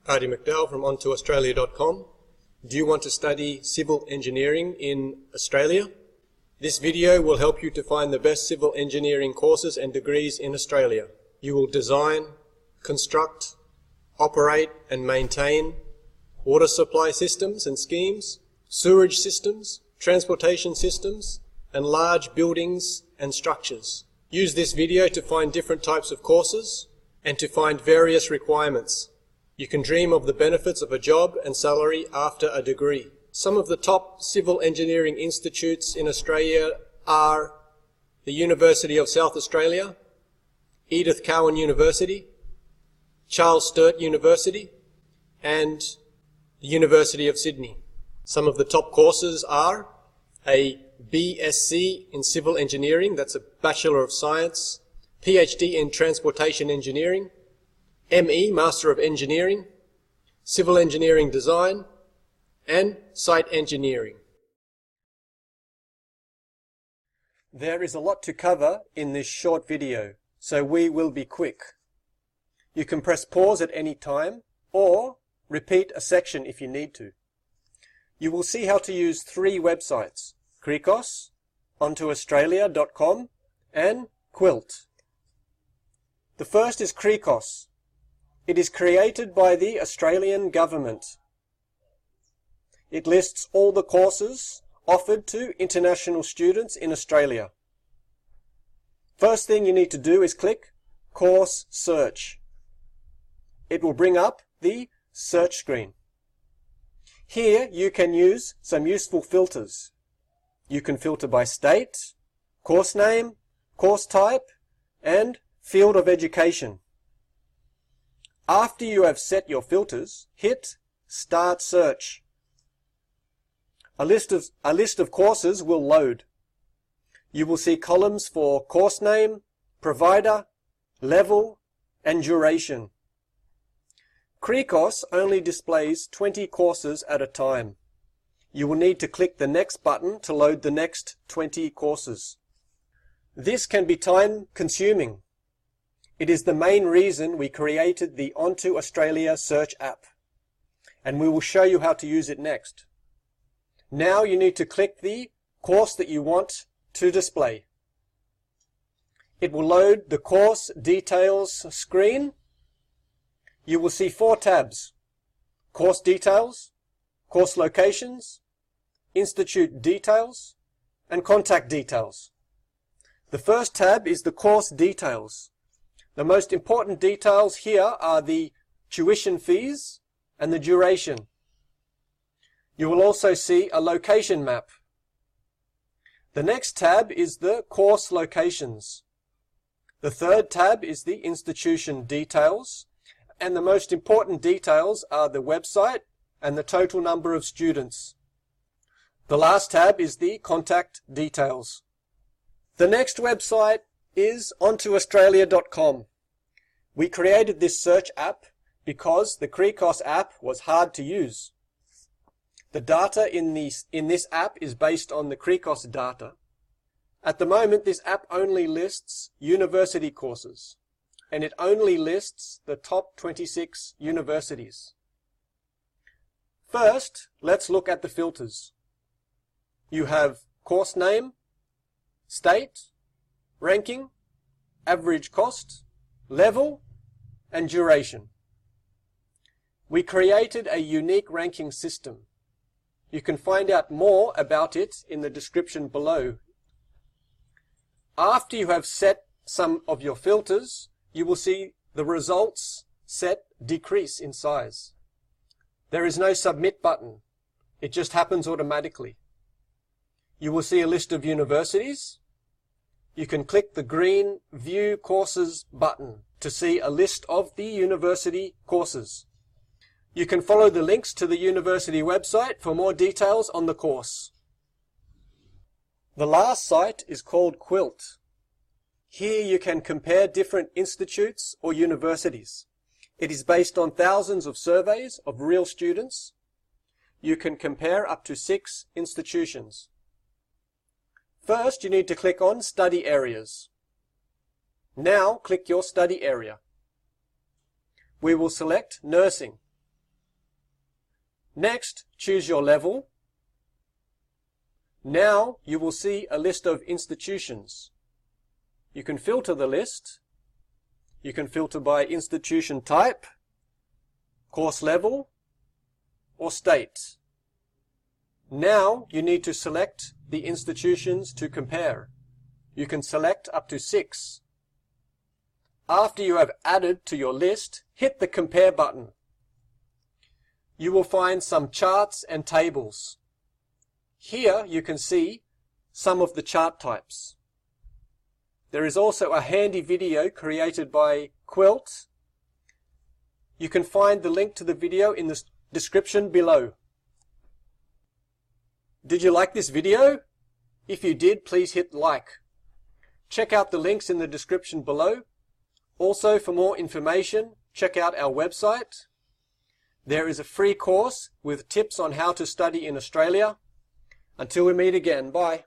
Artie McDowell from OnToAustralia.com. Do you want to study civil engineering in Australia? This video will help you to find the best civil engineering courses and degrees in Australia. You will design, construct, operate and maintain water supply systems and schemes, sewerage systems, transportation systems, and large buildings and structures. Use this video to find different types of courses and to find various requirements. You can dream of the benefits of a job and salary after a degree. Some of the top civil engineering institutes in Australia are the University of South Australia, Edith Cowan University, Charles Sturt University, and the University of Sydney. Some of the top courses are a BSc in Civil Engineering, that's a Bachelor of Science, PhD in Transportation Engineering, ME, Master of Engineering, Civil Engineering Design, and Site Engineering. There is a lot to cover in this short video, so we will be quick. You can press pause at any time or repeat a section if you need to. You will see how to use 3 websites: CRICOS, OnToAustralia.com, and QILT. The first is CRICOS. It is created by the Australian government. It lists all the courses offered to international students in Australia. First thing you need to do is click Course Search. It will bring up the search screen. Here you can use some useful filters. You can filter by state, course name, course type, and field of education. After you have set your filters, hit Start Search. A list of courses will load. You will see columns for course name, provider, level, and duration. CRICOS only displays 20 courses at a time. You will need to click the next button to load the next 20 courses. This can be time-consuming. It is the main reason we created the Onto Australia search app, and we will show you how to use it next. Now you need to click the course that you want to display. It will load the course details screen. You will see 4 tabs: course details, course locations, institute details, and contact details. The first tab is the course details. The most important details here are the tuition fees and the duration. You will also see a location map. The next tab is the course locations. The third tab is the institution details, and the most important details are the website and the total number of students. The last tab is the contact details. The next website is OnToAustralia.com. We created this search app because the CRICOS app was hard to use. The data in this app is based on the CRICOS data. At the moment, this app only lists university courses, and it only lists the top 26 universities. First, let's look at the filters. You have course name, state, ranking, average cost, level, and duration. We created a unique ranking system. You can find out more about it in the description below. After you have set some of your filters, you will see the results set decrease in size. There is no submit button. It just happens automatically. You will see a list of universities. You can click the green View Courses button to see a list of the university courses. You can follow the links to the university website for more details on the course. The last site is called QILT. Here you can compare different institutes or universities. It is based on thousands of surveys of real students. You can compare up to 6 institutions. First, you need to click on Study Areas. Now, click your study area. We will select Nursing. Next, choose your level. Now you will see a list of institutions. You can filter the list. You can filter by institution type, course level, or state. Now you need to select the institutions to compare. You can select up to 6. After you have added to your list, hit the Compare button. You will find some charts and tables. Here you can see some of the chart types. There is also a handy video created by QILT. You can find the link to the video in the description below. Did you like this video? If you did, please hit like. Check out the links in the description below. Also, for more information, check out our website. There is a free course with tips on how to study in Australia. Until we meet again, bye.